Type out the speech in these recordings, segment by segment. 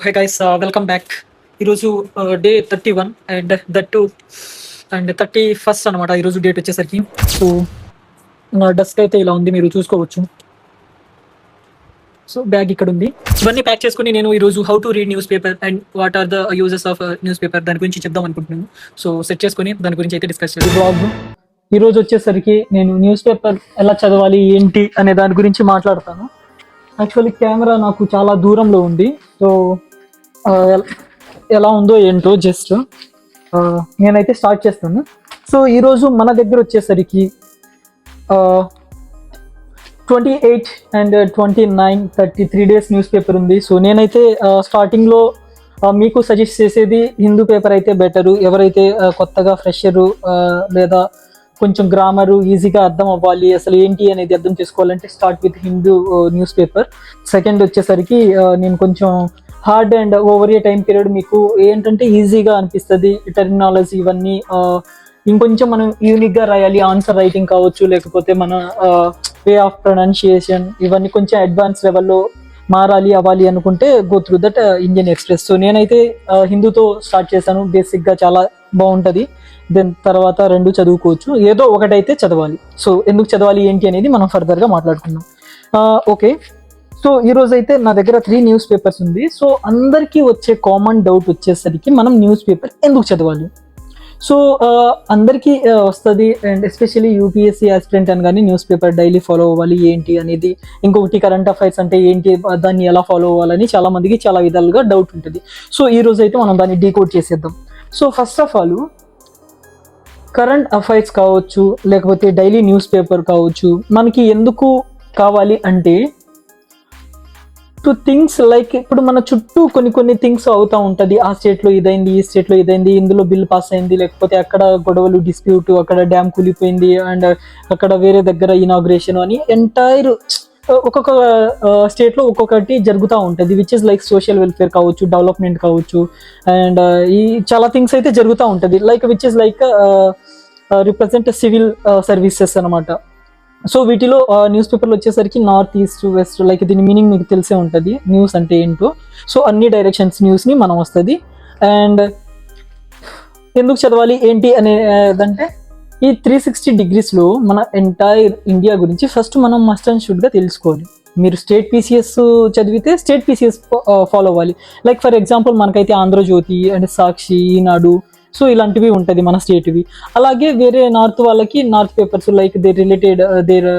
High guys, welcome back. ఈరోజు day 31 and that too and 31st అనమాట. ఈరోజు date వచ్చేసరికి. సో నా డెస్క్ అయితే ఇలా ఉంది, మీరు చూసుకోవచ్చు. సో బ్యాగ్ ఇక్కడ ఉంది. ఇవన్నీ ప్యాక్ చేసుకుని నేను ఈరోజు how to read newspaper and what are the uses of newspaper దాని గురించి చెప్దాం అనుకుంటున్నాను. సో సెట్ చేసుకుని దాని గురించి అయితే డిస్కస్ చేయాలి. బ్లాగ్ ఈరోజు వచ్చేసరికి నేను న్యూస్ పేపర్ ఎలా చదవాలి ఏంటి అనే దాని గురించి మాట్లాడతాను. యాక్చువల్లీ కెమెరా నాకు చాలా దూరంలో ఉంది. సో ఎలా ఉందో ఏంటో జస్ట్ నేనైతే స్టార్ట్ చేస్తాను. సో ఈరోజు మన దగ్గర వచ్చేసరికి 28 అండ్ 29 33 డేస్ న్యూస్ పేపర్ ఉంది. సో నేనైతే స్టార్టింగ్లో మీకు సజెస్ట్ చేసేది హిందూ పేపర్ అయితే బెటరు. ఎవరైతే కొత్తగా ఫ్రెషరు లేదా కొంచెం గ్రామరు ఈజీగా అర్థం అవ్వాలి, అసలు ఏంటి అనేది అర్థం చేసుకోవాలంటే start with Hindu news paper. Second వచ్చేసరికి నేను కొంచెం hard and over a time period మీకు ఏంటంటే ఈజీగా అనిపిస్తుంది. టెర్మినాలజీ ఇవన్నీ ఇంకొంచెం మనం యూనిక్గా రాయాలి, ఆన్సర్ రైటింగ్ కావచ్చు, లేకపోతే మన వే ఆఫ్ ప్రొనౌన్సియేషన్ ఇవన్నీ కొంచెం అడ్వాన్స్ లెవెల్లో మారాలి అవ్వాలి అనుకుంటే go through that Indian express. So నేనైతే హిందూతో స్టార్ట్ చేశాను. బేసిక్గా చాలా బాగుంటుంది. దెన్ తర్వాత రెండు చదువుకోవచ్చు, ఏదో ఒకటైతే చదవాలి. సో ఎందుకు చదవాలి ఏంటి అనేది మనం ఫర్దర్గా మాట్లాడుకుందాం. ఓకే, సో ఈరోజు అయితే నా దగ్గర 3 న్యూస్ పేపర్స్ ఉంది. సో అందరికీ వచ్చే కామన్ డౌట్ వచ్చేసరికి మనం న్యూస్ పేపర్ ఎందుకు చదవాలి. సో అందరికీ వస్తుంది, అండ్ ఎస్పెషల్లీ యూపీఎస్సీ ఆస్పిరెంట్ అని కానీ న్యూస్ పేపర్ డైలీ ఫాలో అవ్వాలి ఏంటి అనేది. ఇంకొకటి కరెంట్ అఫైర్స్ అంటే ఏంటి, దాన్ని ఎలా ఫాలో అవ్వాలని చాలా మందికి చాలా విధాలుగా డౌట్ ఉంటుంది. సో ఈరోజు అయితే మనం దాన్ని డీకోడ్ చేసేద్దాం. So first of all current affairs కావచ్చు, లేకపోతే డైలీ న్యూస్ పేపర్ కావచ్చు, మనకి ఎందుకు కావాలి అంటే టు థింగ్స్ లైక్ ఇప్పుడు మన చుట్టూ కొన్ని థింగ్స్ అవుతూ ఉంటుంది. ఆ స్టేట్లో ఇదైంది, ఈ స్టేట్లో ఇదైంది, ఇందులో బిల్ పాస్ అయింది, లేకపోతే అక్కడ గొడవలు డిస్ప్యూట్, అక్కడ డ్యామ్ కూలిపోయింది, అండ్ అక్కడ వేరే దగ్గర ఇనాగ్రేషన్ అని ఎంటైర్ ఒక్కొక్క స్టేట్లో ఒక్కొక్కటి జరుగుతూ ఉంటుంది. Which is like social welfare కావచ్చు, డెవలప్మెంట్ కావచ్చు, అండ్ ఈ చాలా థింగ్స్ అయితే జరుగుతూ ఉంటుంది. Like which is like represent civil services అనమాట. సో వీటిలో న్యూస్ పేపర్లు వచ్చేసరికి నార్త్ ఈస్ట్ వెస్ట్, లైక్ దీని మీనింగ్ మీకు తెలిసే ఉంటుంది న్యూస్ అంటే ఏంటో. సో అన్ని డైరెక్షన్స్ న్యూస్ని మనం వస్తుంది. అండ్ ఎందుకు చదవాలి ఏంటి అనేదంటే ఈ 360 degreesలో మన ఎంటైర్ ఇండియా గురించి ఫస్ట్ మనం మస్ట్ అండ్ షుడ్గా తెలుసుకోవాలి. మీరు స్టేట్ పీసీఎస్ చదివితే స్టేట్ పీసీఎస్ ఫాలో అవ్వాలి. లైక్ ఫర్ ఎగ్జాంపుల్ మనకైతే ఆంధ్రజ్యోతి అండ్ సాక్షి, ఈనాడు, సో ఇలాంటివి ఉంటుంది మన స్టేట్వి. అలాగే వేరే నార్త్ వాళ్ళకి north papers like they related their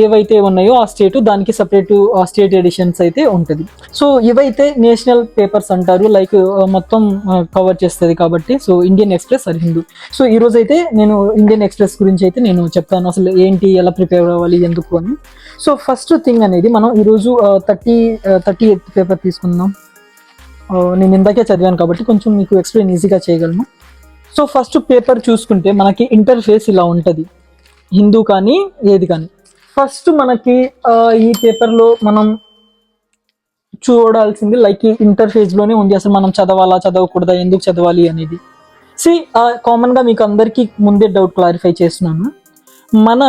ఏవైతే ఉన్నాయో ఆ స్టేట్, దానికి సపరేట్ స్టేట్ ఎడిషన్స్ అయితే ఉంటుంది. సో ఇవైతే నేషనల్ పేపర్స్ అంటారు, లైక్ మొత్తం కవర్ చేస్తుంది కాబట్టి. So Indian Express or Hindu. So ఈరోజు అయితే నేను ఇండియన్ ఎక్స్ప్రెస్ గురించి అయితే నేను చెప్తాను, అసలు ఏంటి, ఎలా ప్రిపేర్ అవ్వాలి, ఎందుకు అని. సో ఫస్ట్ థింగ్ అనేది మనం ఈరోజు 38th పేపర్ తీసుకుందాం. నేను ఇందాకే చదివాను కాబట్టి కొంచెం మీకు ఎక్స్ప్లెయిన్ ఈజీగా చేయగలను. సో ఫస్ట్ పేపర్ చూసుకుంటే మనకి ఇంటర్ఫేస్ ఇలా ఉంటుంది, హిందూ కానీ ఏది కానీ. ఫస్ట్ మనకి ఈ పేపర్లో మనం చూడాల్సింది లైక్ ఈ ఇంటర్ఫేస్లోనే ఉంది, అసలు మనం చదవాలా చదవకూడదా, ఎందుకు చదవాలి అనేది. కామన్గా మీకు అందరికీ ముందే డౌట్ క్లారిఫై చేస్తున్నాను. మన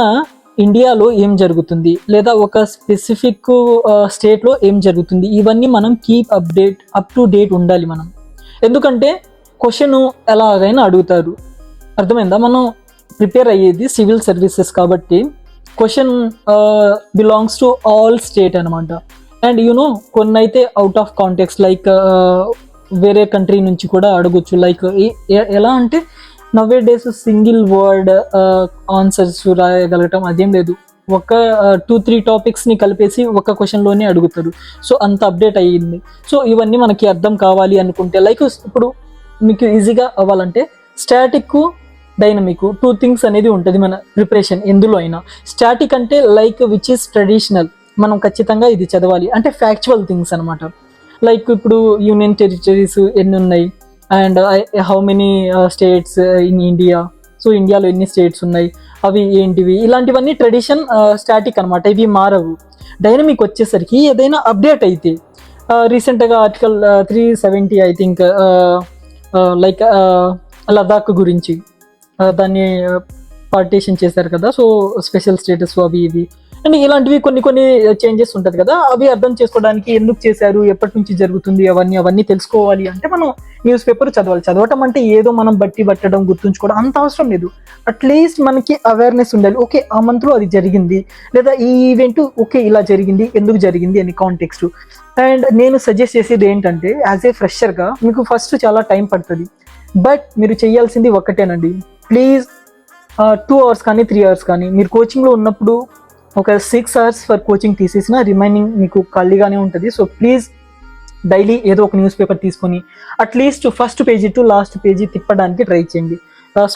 ఇండియాలో ఏం జరుగుతుంది, లేదా ఒక స్పెసిఫిక్ స్టేట్లో ఏం జరుగుతుంది, ఇవన్నీ మనం అప్ టు డేట్ ఉండాలి మనం. ఎందుకంటే క్వశ్చన్ ఎలాగైనా అడుగుతారు, అర్థమైందా. మనం ప్రిపేర్ అయ్యేది సివిల్ సర్వీసెస్ కాబట్టి question belongs to all state అనమాట. అండ్ యూనో కొన్ని అయితే అవుట్ ఆఫ్ కాంటెక్స్ట్, లైక్ వేరే కంట్రీ నుంచి కూడా అడగొచ్చు. లైక్ ఎలా అంటే నవ్వే డేస్ సింగిల్ వర్డ్ ఆన్సర్స్ రాయగలగటం అదేం లేదు, ఒక 2-3 టాపిక్స్ని కలిపేసి ఒక క్వశ్చన్లోనే అడుగుతారు. సో అంత అప్డేట్ అయ్యింది. సో ఇవన్నీ మనకి అర్థం కావాలి అనుకుంటే లైక్ ఇప్పుడు మీకు ఈజీగా అవ్వాలంటే స్టాటిక్, డైనమిక్ 2 థింగ్స్ అనేది ఉంటుంది మన ప్రిపరేషన్ ఎందులో అయినా. స్టాటిక్ అంటే లైక్ విచ్ ఈస్ ట్రెడిషనల్, మనం ఖచ్చితంగా ఇది చదవాలి అంటే ఫ్యాక్చువల్ థింగ్స్ అనమాట. లైక్ ఇప్పుడు యూనియన్ టెరిటరీస్ ఎన్ని ఉన్నాయి, and how many states in India, so ఇండియాలో ఎన్ని స్టేట్స్ ఉన్నాయి, అవి ఏంటివి, ఇలాంటివన్నీ ట్రెడిషన్ స్టాటిక్ అనమాట, ఇవి మారవు. డైనమిక్ వచ్చేసరికి ఏదైనా అప్డేట్ అయితే రీసెంట్గా article 370 I think like Ladakh గురించి దాన్ని పార్టీషన్ చేశారు కదా, సో స్పెషల్ స్టేటస్ అవి ఇవి. అండ్ ఇలాంటివి కొన్ని కొన్ని చేంజెస్ ఉంటుంది కదా, అవి అర్థం చేసుకోవడానికి ఎందుకు చేశారు, ఎప్పటి నుంచి జరుగుతుంది, అవన్నీ తెలుసుకోవాలి అంటే మనం న్యూస్ పేపర్ చదవాలి. చదవటం అంటే ఏదో మనం బట్టి పట్టడం గుర్తుంచుకోవడం అంత అవసరం లేదు. అట్లీస్ట్ మనకి అవేర్నెస్ ఉండాలి. ఓకే, ఆ మంత్లో అది జరిగింది, లేదా ఈ ఈవెంట్ ఓకే ఇలా జరిగింది, ఎందుకు జరిగింది అని కాంటెక్స్ట్. అండ్ నేను సజెస్ట్ చేసేది ఏంటంటే, యాజ్ ఏ ఫ్రెషర్గా మీకు ఫస్ట్ చాలా టైం పడుతుంది, బట్ మీరు చేయాల్సింది ఒక్కటేనండి. ప్లీజ్ 2 hours కానీ 3 hours కానీ మీరు కోచింగ్లో ఉన్నప్పుడు ఒక 6 hours ఫర్ కోచింగ్ తీసేసిన రిమైనింగ్ మీకు ఖాళీగానే ఉంటుంది. సో ప్లీజ్ డైలీ ఏదో ఒక న్యూస్ పేపర్ తీసుకొని at least first page to last page తిప్పడానికి ట్రై చేయండి.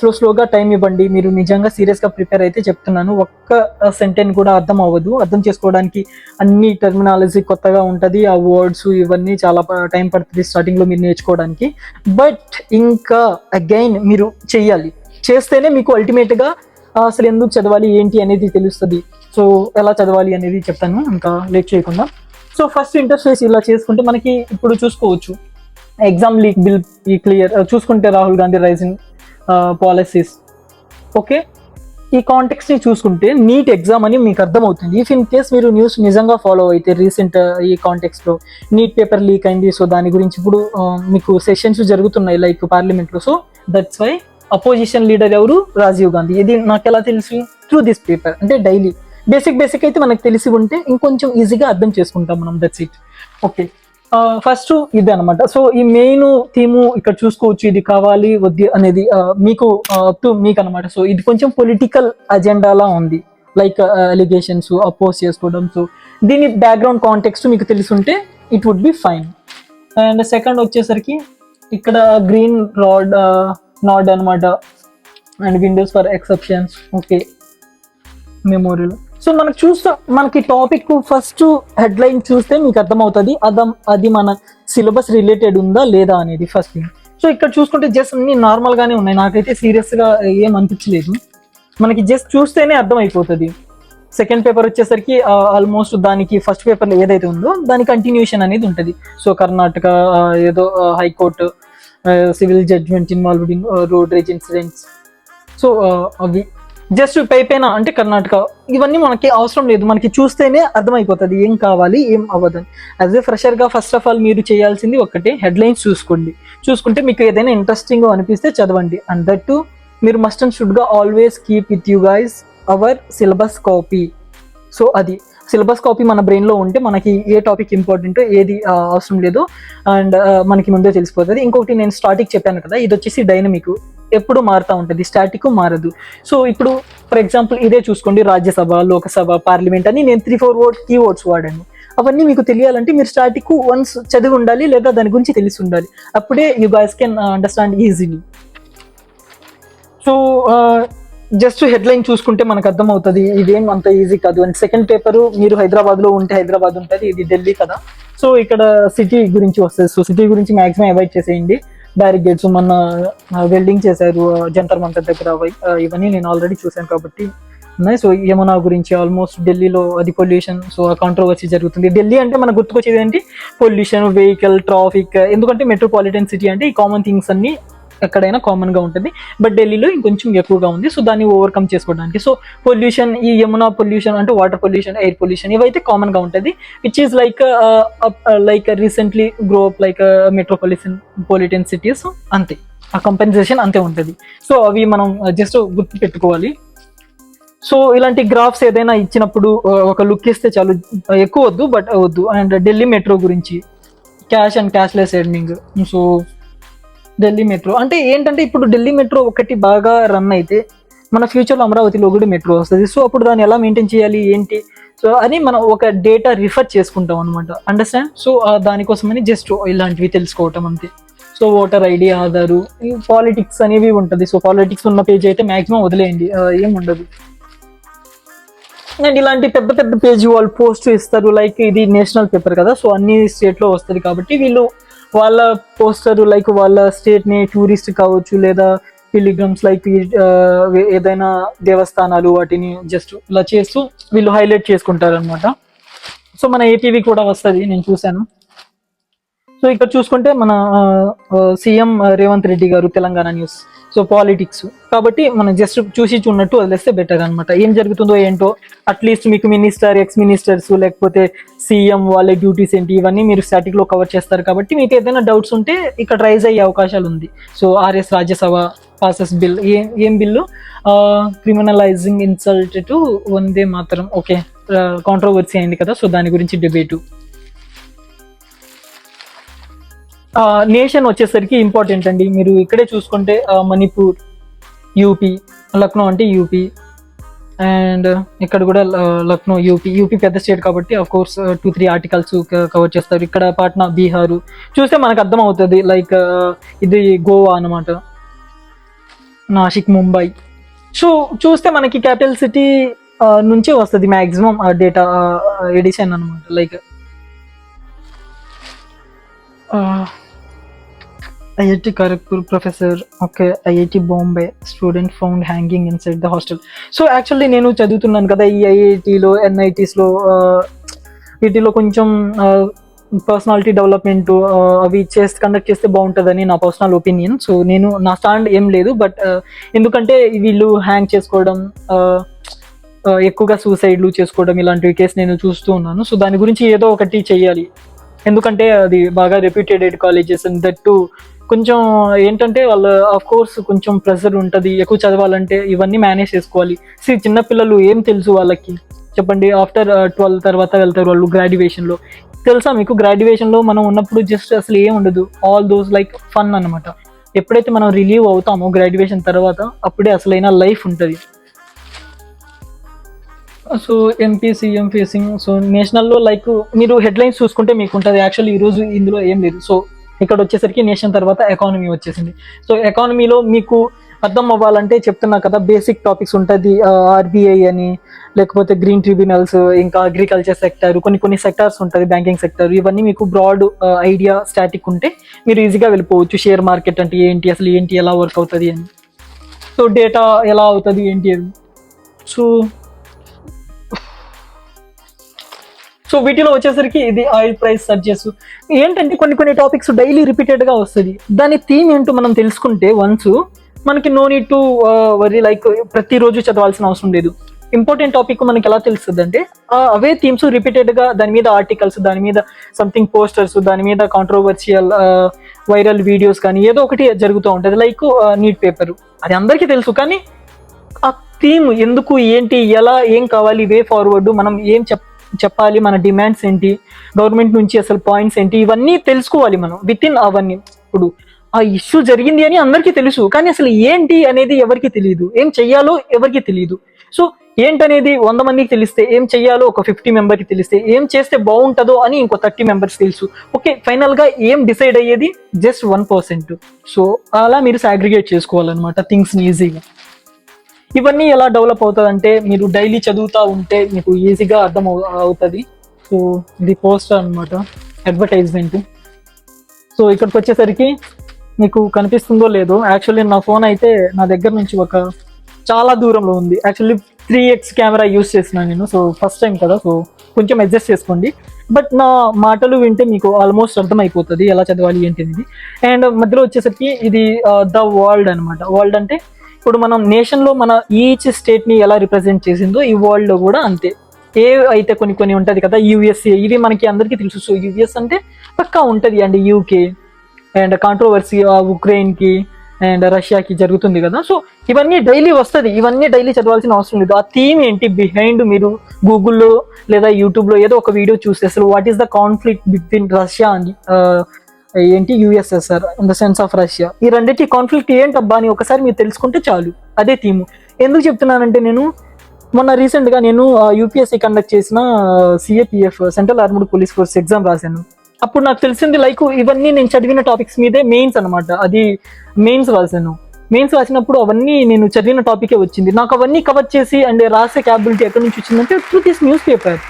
స్లోగా టైం ఇవ్వండి. మీరు నిజంగా సీరియస్గా ప్రిపేర్ అయితే చెప్తున్నాను, ఒక్క సెంటెన్స్ కూడా అర్థం అవ్వదు. అర్థం చేసుకోవడానికి అన్ని టెర్మినాలజీ కొత్తగా ఉంటుంది, ఆ వర్డ్స్ ఇవన్నీ చాలా టైం పడుతుంది స్టార్టింగ్లో మీరు నేర్చుకోవడానికి. బట్ ఇంకా అగైన్ మీరు చెయ్యాలి, చేస్తేనే మీకు అల్టిమేట్గా అసలు ఎందుకు చదవాలి ఏంటి అనేది తెలుస్తుంది. సో ఎలా చదవాలి అనేది చెప్తాను ఇంకా లేట్ చేయకుండా. సో ఫస్ట్ ఇంటర్ఫేస్ ఇలా చేసుకుంటే మనకి ఇప్పుడు చూసుకోవచ్చు ఎగ్జామ్ లీక్ బిల్ ఈ క్లియర్ చూసుకుంటే Rahul Gandhi raising policies. Okay, ఈ కాంటెక్స్ని చూసుకుంటే నీట్ ఎగ్జామ్ అని మీకు అర్థమవుతుంది. ఇఫ్ ఇన్ కేస్ మీరు న్యూస్ నిజంగా ఫాలో అయితే రీసెంట్ ఈ కాంటెక్స్లో నీట్ పేపర్ లీక్ అయింది. సో దాని గురించి ఇప్పుడు మీకు సెషన్స్ జరుగుతున్నాయి లైక్ పార్లమెంట్లో. So that's why opposition leader ఎవరు, రాజీవ్ గాంధీ. ఇది నాకు ఎలా తెలుసు, త్రూ దిస్ పేపర్. అంటే డైలీ బేసిక్ అయితే మనకు తెలిసి ఉంటే ఇంకొంచెం ఈజీగా అర్థం చేసుకుంటాం మనం. That's it. ఓకే, ఫస్ట్ ఇది అనమాట. సో ఈ మెయిన్ థీము ఇక్కడ చూసుకోవచ్చు, ఇది కావాలి వద్దు అనేది మీకు అప్ టు మీకు అనమాట. సో ఇది కొంచెం పొలిటికల్ అజెండాలా ఉంది, లైక్ అలిగేషన్స్ అపోజ్ చేసుకోవడం. సో దీని బ్యాక్గ్రౌండ్ కాంటెక్స్ట్ మీకు తెలిసి ఉంటే it would be fine. And second వచ్చేసరికి ఇక్కడ గ్రీన్ నాడ్ అనమాట, and windows for exceptions. Okay, memorial. So మనకి టాపిక్ ఫస్ట్ హెడ్లైన్ చూస్తే మీకు అర్థమవుతుంది అది మన సిలబస్ రిలేటెడ్ ఉందా లేదా అనేది ఫస్ట్ థింగ్. సో ఇక్కడ చూసుకుంటే జస్ట్ అన్ని నార్మల్గానే ఉన్నాయి, నాకైతే సీరియస్గా ఏం అనిపించలేదు. మనకి జస్ట్ చూస్తేనే అర్థమైపోతుంది. సెకండ్ పేపర్ వచ్చేసరికి ఆల్మోస్ట్ దానికి ఫస్ట్ పేపర్లో ఏదైతే ఉందో దాని కంటిన్యూషన్ అనేది ఉంటుంది. సో కర్ణాటక ఏదో high court civil judgment involved in road rage incidents. So అవి జస్ట్ పైపైన అంటే కర్ణాటక, ఇవన్నీ మనకి అవసరం లేదు, మనకి చూస్తేనే అర్థమైపోతుంది ఏం కావాలి ఏం అవ్వదని. యాజ్ ఏ ఫ్రెషర్గా ఫస్ట్ ఆఫ్ ఆల్ మీరు చేయాల్సింది ఒక్కటే, హెడ్లైన్స్ చూసుకుంటే మీకు ఏదైనా ఇంట్రెస్టింగ్ అనిపిస్తే చదవండి. అండ్ దట్ టు మీరు మస్ట్ అండ్ షుడ్గా always keep with you guys our syllabus copy. So అది సిలబస్ కాపీ మన బ్రెయిన్లో ఉంటే మనకి ఏ టాపిక్ ఇంపార్టెంటో ఏది అవసరం లేదో అండ్ మనకి ముందే తెలిసిపోతుంది. ఇంకొకటి నేను స్టాటిక్ చెప్పాను కదా, ఇది వచ్చేసి డైనమిక్, ఎప్పుడు మారుతూ ఉంటుంది, స్టాటిక్ మారదు. సో ఇప్పుడు ఫర్ ఎగ్జాంపుల్ ఇదే చూసుకోండి, రాజ్యసభ, లోకసభ, పార్లమెంట్ అని నేను 3-4 కీవర్డ్స్ వాడాను. అవన్నీ మీకు తెలియాలంటే మీరు స్టాటిక్ వన్స్ చదివి ఉండాలి లేదా దాని గురించి తెలిసి ఉండాలి, అప్పుడే you guys can understand easily. So just headline చూసుకుంటే మనకు అర్థమవుతుంది ఇదేం అంత ఈజీ కాదు. అండ్ సెకండ్ పేపరు మీరు హైదరాబాద్లో ఉంటే హైదరాబాద్ ఉంటుంది, ఇది ఢిల్లీ కదా. సో ఇక్కడ సిటీ గురించి వస్తుంది. సో సిటీ గురించి మ్యాక్సిమం అవాయిడ్ చేసేయండి. బ్యారికేడ్స్ మొన్న వెల్డింగ్ చేశారు జంతర్ మంతర్ దగ్గర, ఇవన్నీ నేను ఆల్రెడీ చూశాను కాబట్టి ఉన్నాయి. సో యమునా గురించి ఆల్మోస్ట్ ఢిల్లీలో అది పొల్యూషన్, సో కాంట్రవర్సీ జరుగుతుంది. ఢిల్లీ అంటే మనకు గుర్తుకొచ్చేది ఏంటి, పొల్యూషన్, వెహికల్, ట్రాఫిక్. ఎందుకంటే మెట్రోపాలిటన్ సిటీ అంటే ఈ కామన్ థింగ్స్ అన్ని ఎక్కడైనా కామన్గా ఉంటుంది, బట్ ఢిల్లీలో ఇంకొంచెం ఎక్కువగా ఉంది. సో దాన్ని ఓవర్కమ్ చేసుకోవడానికి సో పొల్యూషన్, ఈ యమునా పొల్యూషన్ అంటే వాటర్ పొల్యూషన్, ఎయిర్ పొల్యూషన్, ఇవైతే కామన్గా ఉంటుంది, which is like recently grow up like metropolitan cities. అంతే, ఆ కంపెన్సేషన్ అంతే ఉంటుంది. సో అవి మనం జస్ట్ గుర్తు పెట్టుకోవాలి. సో ఇలాంటి గ్రాఫ్స్ ఏదైనా ఇచ్చినప్పుడు ఒక లుక్ ఇస్తే చాలు, ఎక్కువ వద్దు బట్ వద్దు. అండ్ ఢిల్లీ మెట్రో గురించి cash and cashless earning. So Delhi metro అంటే ఏంటంటే ఇప్పుడు ఢిల్లీ మెట్రో ఒకటి బాగా రన్ అయితే మన ఫ్యూచర్లో అమరావతిలో కూడా మెట్రో వస్తుంది. సో అప్పుడు దాన్ని ఎలా మెయింటైన్ చేయాలి ఏంటి, సో అని మనం ఒక డేటా రిఫర్ చేసుకుంటాం అనమాట, అండర్స్టాండ్. సో దానికోసమని జస్ట్ ఇలాంటివి తెలుసుకోవటం అంతే. So voter ID, Aadhaar, politics అనేవి ఉంటుంది. సో పాలిటిక్స్ ఉన్న పేజ్ అయితే మ్యాక్సిమం వదిలేయండి, ఏం ఉండదు. అండ్ ఇలాంటి పెద్ద పెద్ద పేజీ వాళ్ళు పోస్ట్ ఇస్తారు, లైక్ ఇది నేషనల్ పేపర్ కదా, సో అన్ని స్టేట్లో వస్తుంది కాబట్టి వీళ్ళు వాళ్ళ పోస్టర్ లైక్ వాళ్ళ స్టేట్ని టూరిస్ట్ కావచ్చు లేదా పిలిగ్రమ్స్ లైక్ ఏదైనా దేవస్థానాలు వాటిని జస్ట్ ఇలా చేస్తూ వీళ్ళు హైలైట్ చేసుకుంటారు అనమాట. సో మన ఏపీవి కూడా వస్తుంది, నేను చూశాను. సో ఇక్కడ చూసుకుంటే మన సీఎం రేవంత్ రెడ్డి గారు తెలంగాణ న్యూస్. సో పాలిటిక్స్ కాబట్టి మనం జస్ట్ చూసి చూడనట్టు వదిలేస్తే బెటర్ అనమాట. ఏం జరుగుతుందో ఏంటో అట్లీస్ట్ మీకు మినిస్టర్, ఎక్స్ మినిస్టర్స్, లేకపోతే సీఎం వాళ్ళ డ్యూటీస్ ఏంటి ఇవన్నీ మీరు స్టాటిక్ లో కవర్ చేస్తారు కాబట్టి మీకు ఏదైనా డౌట్స్ ఉంటే ఇక్కడ రైజ్ అయ్యే అవకాశాలు ఉంది. So RS Rajya Sabha passes bill, ఏం bill, criminalising insult to Vande Mataram. Okay, controversy అయింది కదా, సో దాని గురించి డిబేటు. నేషన్ వచ్చేసరికి ఇంపార్టెంట్ అండి. మీరు ఇక్కడే చూసుకుంటే మణిపూర్, యూపీ, లక్నో అంటే యూపీ, అండ్ ఇక్కడ కూడా లక్నో యూపీ పెద్ద స్టేట్ కాబట్టి ఆఫ్ కోర్స్ 2-3 ఆర్టికల్స్ కవర్ చేస్తారు. ఇక్కడ పాట్నా బీహారు చూస్తే మనకు అర్థం అవుతుంది, లైక్ ఇది గోవా అనమాట, నాసిక్ ముంబై. సో చూస్తే మనకి క్యాపిటల్ సిటీ నుంచే వస్తుంది మ్యాక్సిమం డేటా ఎడిషన్ అనమాట. Like IIT Kharagpur professor, okay, IIT Bombay student found hanging inside the hostel. So actually నేను చదువుతున్నాను కదా ఈ ఐఐటీలో, ఎన్ఐటీస్లో, వీటిలో కొంచెం పర్సనాలిటీ డెవలప్మెంట్ అవి కండక్ట్ చేస్తే బాగుంటుందని నా పర్సనల్ ఒపీనియన్. సో నేను నా స్టాండ్ ఏం లేదు, బట్ ఎందుకంటే వీళ్ళు హ్యాంగ్ చేసుకోవడం, ఎక్కువగా సూసైడ్లు చేసుకోవడం ఇలాంటివి కేసు నేను చూస్తూ ఉన్నాను. సో దాని గురించి ఏదో ఒకటి చెయ్యాలి, ఎందుకంటే అది బాగా రెప్యూటెడ్ కాలేజెస్ అండ్ దట్టు కొంచెం ఏంటంటే వాళ్ళు ఆఫ్ కోర్స్ కొంచెం ప్రెషర్ ఉంటుంది, ఎక్కువ చదవాలంటే ఇవన్నీ మేనేజ్ చేసుకోవాలి. చిన్నపిల్లలు ఏం తెలుసు వాళ్ళకి చెప్పండి, ఆఫ్టర్ 12 తర్వాత వెళ్తారు వాళ్ళు గ్రాడ్యుయేషన్లో. తెలుసా మీకు, గ్రాడ్యుయేషన్లో మనం ఉన్నప్పుడు జస్ట్ అసలు ఏం ఉండదు, ఆల్ దోస్ లైక్ ఫన్ అనమాట. ఎప్పుడైతే మనం రిలీవ్ అవుతామో గ్రాడ్యుయేషన్ తర్వాత అప్పుడే అసలైన లైఫ్ ఉంటుంది. So MP CM facing, so నేషనల్లో లైక్ మీరు హెడ్లైన్స్ చూసుకుంటే మీకు ఉంటుంది. యాక్చువల్లీ ఈరోజు ఇందులో ఏం లేదు. సో ఇక్కడ వచ్చేసరికి నేషన్ తర్వాత ఎకానమీ వచ్చేసింది. సో ఎకానమీలో మీకు అర్థం అవ్వాలంటే చెప్తున్నా కదా, బేసిక్ టాపిక్స్ ఉంటుంది, ఆర్బీఐ అని, లేకపోతే గ్రీన్ ట్రిబ్యునల్స్, ఇంకా అగ్రికల్చర్ సెక్టర్, కొన్ని సెక్టార్స్ ఉంటుంది, బ్యాంకింగ్ సెక్టర్. ఇవన్నీ మీకు బ్రాడ్ ఐడియా స్టాటిక్ ఉంటే మీరు ఈజీగా వెళ్ళిపోవచ్చు. షేర్ మార్కెట్ అంటే ఏంటి, అసలు ఏంటి, ఎలా వర్క్ అవుతుంది అని, సో డేటా ఎలా అవుతుంది ఏంటి అని. సో వీటిలో వచ్చేసరికి ఇది ఆయిల్ ప్రైస్ సర్జెస్ ఏంటంటే కొన్ని టాపిక్స్ డైలీ రిపీటెడ్గా వస్తుంది. దాని థీమ్ ఏంటో మనం తెలుసుకుంటే వన్స్ మనకి no need to worry, like ప్రతిరోజు చదవాల్సిన అవసరం లేదు. ఇంపార్టెంట్ టాపిక్ మనకి ఎలా తెలుస్తుంది అంటే అవే థీమ్స్ రిపీటెడ్గా, దాని మీద ఆర్టికల్స్, దాని మీద సంథింగ్ పోస్టర్స్, దాని మీద కాంట్రోవర్షియల్ వైరల్ వీడియోస్ కానీ ఏదో ఒకటి జరుగుతూ ఉంటుంది. లైక్ నీట్ పేపర్ అది అందరికీ తెలుసు, కానీ ఆ థీమ్ ఎందుకు, ఏంటి, ఎలా, ఏం కావాలి, వే ఫార్వర్డ్, మనం ఏం చెప్పాలి, మన డిమాండ్స్ ఏంటి, గవర్నమెంట్ నుంచి అసలు పాయింట్స్ ఏంటి, ఇవన్నీ తెలుసుకోవాలి మనం విత్ ఇన్ అవన్నీ. ఇప్పుడు ఆ ఇష్యూ జరిగింది అని అందరికీ తెలుసు, కానీ అసలు ఏంటి అనేది ఎవరికి తెలియదు, ఏం చెయ్యాలో ఎవరికి తెలియదు. సో ఏంటనేది 100 మందికి తెలిస్తే, ఏం చెయ్యాలో ఒక 50 మెంబర్కి తెలిస్తే, ఏం చేస్తే బాగుంటుందో అని ఇంకో 30 మెంబర్స్ తెలుసు. ఓకే, ఫైనల్గా ఏం డిసైడ్ అయ్యేది జస్ట్ 1%. సో అలా మీరు సాగ్రిగేట్ చేసుకోవాలన్నమాట థింగ్స్ని ఈజీగా. ఇవన్నీ ఎలా డెవలప్ అవుతుంది అంటే మీరు డైలీ చదువుతూ ఉంటే మీకు ఈజీగా అర్థం అవుతుంది. సో ఇది పోస్టర్ అనమాట, అడ్వర్టైజ్మెంట్. సో ఇక్కడికి వచ్చేసరికి మీకు కనిపిస్తుందో లేదో, యాక్చువల్లీ నా ఫోన్ అయితే నా దగ్గర నుంచి చాలా దూరంలో ఉంది. యాక్చువల్లీ 3x కెమెరా యూస్ చేస్తున్నాను నేను. సో ఫస్ట్ టైం కదా, సో కొంచెం అడ్జస్ట్ చేసుకోండి. బట్ నా మాటలు వింటే మీకు ఆల్మోస్ట్ అర్థమైపోతుంది ఎలా చదవాలి ఏంటి అనేది. అండ్ మధ్యలో వచ్చేసరికి ఇది ద వరల్డ్ అనమాట. వరల్డ్ అంటే ఇప్పుడు మనం నేషన్లో మన ఈచ్ స్టేట్ని ఎలా రిప్రజెంట్ చేసిందో ఈ వరల్డ్లో కూడా అంతే. ఏ అయితే కొన్ని ఉంటుంది కదా, యుఎస్ఏ, ఇవి మనకి అందరికీ తెలుసు. సో యుఎస్ అంటే పక్కా ఉంటుంది. అండ్ యూకే అండ్ కాంట్రోవర్సీ ఉక్రెయిన్కి అండ్ రష్యాకి జరుగుతుంది కదా. సో ఇవన్నీ డైలీ వస్తుంది, ఇవన్నీ డైలీ చదవాల్సిన అవసరం లేదు. ఆ థీమ్ ఏంటి బిహైండ్, మీరు గూగుల్లో లేదా యూట్యూబ్లో ఏదో ఒక వీడియో చూస్తే అసలు what is the conflict between Russia and ఏంటి USSR in the sense of Russia, ఈ రెండింటి కాన్ఫ్లిక్ట్ ఏంటబ్బా అని ఒకసారి మీరు తెలుసుకుంటే చాలు. అదే థీము. ఎందుకు చెప్తున్నానంటే నేను మొన్న రీసెంట్గా నేను యూపీఎస్సీ కండక్ట్ చేసిన CAPF central armed police force exam రాశాను. అప్పుడు నాకు తెలిసింది లైక్ ఇవన్నీ నేను చదివిన టాపిక్స్ మీదే మెయిన్స్ అనమాట. అది మెయిన్స్ రాశాను. మెయిన్స్ రాసినప్పుడు అవన్నీ నేను చదివిన టాపికే వచ్చింది. నాకు అవన్నీ కవర్ చేసి అండ్ రాసే క్యాపబిలిటీ ఎక్కడి నుంచి వచ్చిందంటే త్రూ దిస్ న్యూస్ పేపర్.